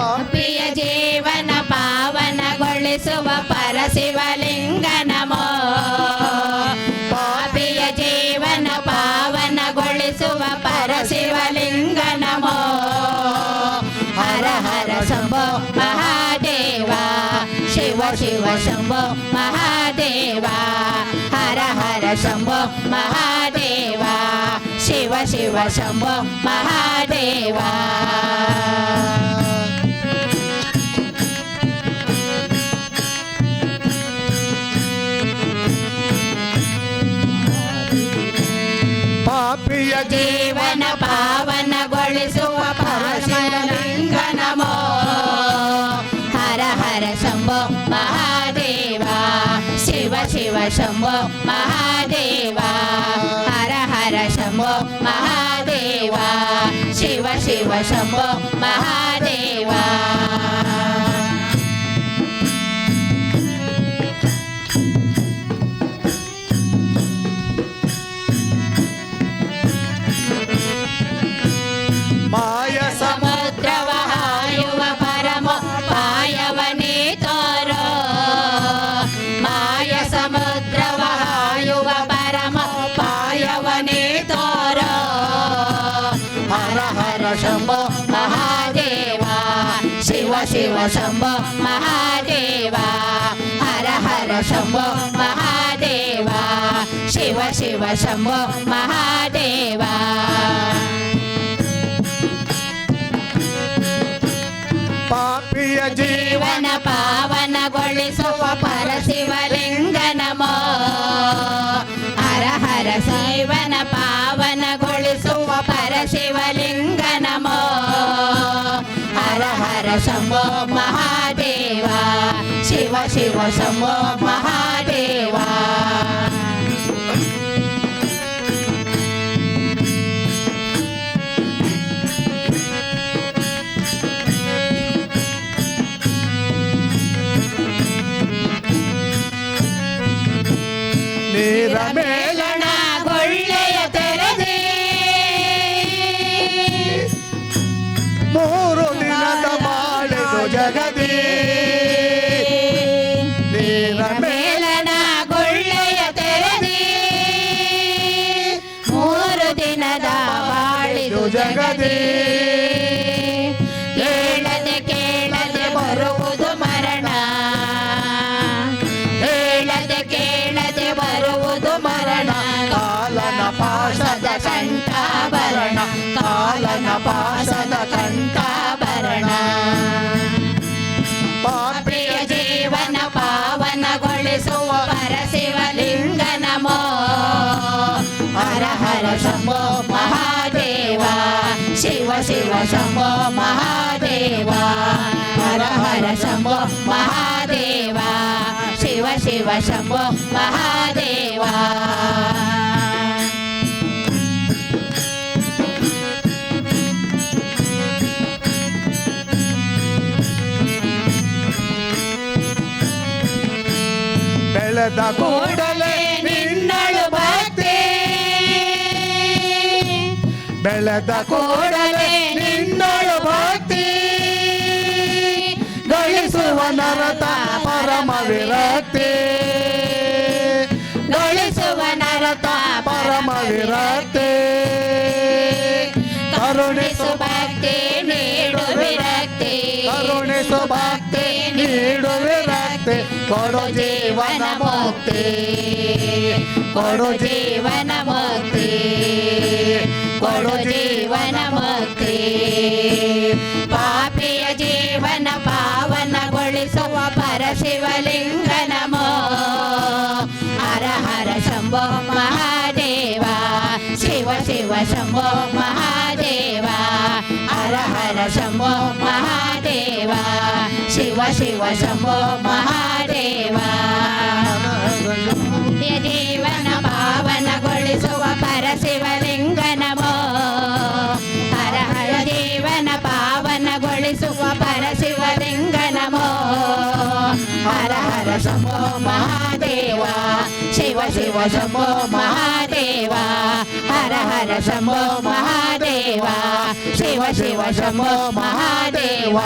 ಪಾಪಿಯ ಜೀವನ ಪಾವನಗೊಳಿಸುವ ಪರಶಿವಲಿಂಗ ನಮೋ. ಪಾಪಿಯ ಜೀವನ ಪಾವನಗೊಳಿಸುವ ಪರಶಿವಲಿಂಗ ನಮೋ. ಹರ ಹರ ಶಂಭೋ ಮಹಾದೇವ, ಶಿವ ಶಿವ ಶಂಭೋ ಮಹಾದೇವ. ಹರ ಹರ ಶಂಭೋ ಮಹಾದೇವ, ಶಿವ ಶಿವ ಶಂಭೋ ಮಹಾದೇವ. ಪಾಪಿಯ ಜೀವನ ಪಾವನಗೊಳಿಸುವ ಪರಶಿವಲಿಂಗ ನಮೋ. ಹರ ಹರ ಶಂಭೋ ಮಹಾದೇವ, ಶಿವ ಶಿವ ಶಂಭೋ ಮಹಾದೇವ. ಹರ ಹರ ಶಂಭೋ ಮಹಾದೇವ, ಶಿವ ಶಿವ ಶಂಭೋ ಮಹಾದೇವ. ಮಾಯ ಸಮುದ್ರವ ಹಾಯುವ ಪರಮ ಪಾಯವನೇ ತೋರೋ. ಮಾಯ ಸಮುದ್ರವ ಹಾಯುವ ಪರಮ ಪಾಯವನೇ ತೋರೋ. ಹರ ಹರ ಶಂಭೋ ಮಹಾದೇವ, ಶಿವ ಶಿವ ಶಂಭೋ ಮಹಾದೇವ. ಹರ ಹರ ಶಂಭೋ ಮಹಾದೇವ, ಶಿವ ಶಿವ ಶಂಭೋ ಮಹಾದೇವ. ಪಾಪಿಯ ಜೀವನ ಪಾವನಗೊಳಿಸುವ ಪರಶಿವಲಿಂಗ ನಮೋ. ಹರ ಹರ ಜೀವನ ಪಾವನಗೊಳಿಸುವ ಪರಶಿವಲಿಂಗ ನಮೋ. ಹರ ಹರ ಶಂಭೋ ಮಹಾದೇವ, ಶಿವ ಶಿವ ಶಂಭೋ ಮಹಾದೇವ. ನೀರ ಮೇಲಣ ಗೊಳ್ಳೆಯ ತೆರೆದಿ ಮೂರು ದಿನದ ಬಾಳೆದು ಜಗದಿ. ನೀರ ಮೇಲಣ ಗೊಳ್ಳೆಯ ತೆರೆದಿ ಮೂರು ದಿನದ ಬಾಳಿದು ಜಗದಿ. ಹೇಳದೆ ಕೇಳದೆ ಬರುವುದು ಮರಣ, ಹೇಳದೆ ಕೇಳದೆ ಬರುವುದು ಮರಣ. ಕಾಲನ ಪಾಶದ ಕಂಠಾಭರಣ, ಕಾಲನ ಪಾಶದ ಕಂಠಾಭರಣ. ಪಾಪಿಯ ಜೀವನ ಪಾವನಗೊಳಿಸುವ ಪರಶಿವಲಿಂಗ ನಮೋ. ಹರ ಹರ ಶಂಭೋ ಮಹಾದೇವ, ಶಿವ ಶಿವ ಶಂಭೋ ಮಹಾದೇವ. ಹರ ಹರ ಶಂಭೋ ಮಹಾದೇವ, ಶಿವ ಶಿವ ಶಂಭೋ ಮಹಾದೇವ. ಬೆಳೆದ ಕೂಡಲೇ ನಿನ್ನಳು ಭಕ್ತಿ, ಬೆಳೆದ ಕೂಡಲೇ ನಿನ್ನಳು ಭಕ್ತಿ. ಗಳಿಸುವ ನರತ ಪರಮ ವಿರಕ್ತಿ. ಗಳಿಸುವ ನರತ ಪರಮ ವಿರಕ್ತಿ. ಕರುಣಿಸು ಭಕ್ತಿ ನೀಡು ವಿರಕ್ತಿ, ಕರುಣಿಸು ಭಕ್ತಿ ನೀಡು ವಿರಕ್ತಿ. ಕೊಡು ಜೀವನ ಮುಕ್ತಿ, ಕೊಡು ಜೀವನ ಮುಕ್ತಿ, ಕೊಡು ಜೀವನ ಮುಕ್ತಿ. ಪಾಪಿಯ ಜೀವನ ಪಾವನಗೊಳಿಸುವ ಪರಶಿವಲಿಂಗ ನಮೋ. ಹರ ಹರ ಶಂಭೋ ಮಹಾದೇವ, ಶಿವ ಶಿವ ಶಂಭೋ ಮಹಾದೇವ. ಹರ ಹರ ಶಂಭೋ ಮಹಾದೇವ, ಶಿವ ಶಿವ ಶಂಭೋ ಮಹಾದೇವ. ಜೀವನ ಪಾವನಗೊಳಿಸುವ ಪರಶಿವಲಿಂಗ ನಮೋ. ಹರ ಹರ ಜೀವನ ಪಾವನಗೊಳಿಸುವ ಪರಶಿವಲಿಂಗ ನಮೋ. ಹರ ಹರ ಶಂಭೋ ಮಹಾದೇವ, ಶಿವ ಶಿವ ಶಂಭೋ ಮಹಾದೇವ. ಹರ ಹರ ಶಂಭೋ ಮಹಾದೇವ, ಶಿವ ಶಿವ ಶಂಭೋ ಮಹಾದೇವ.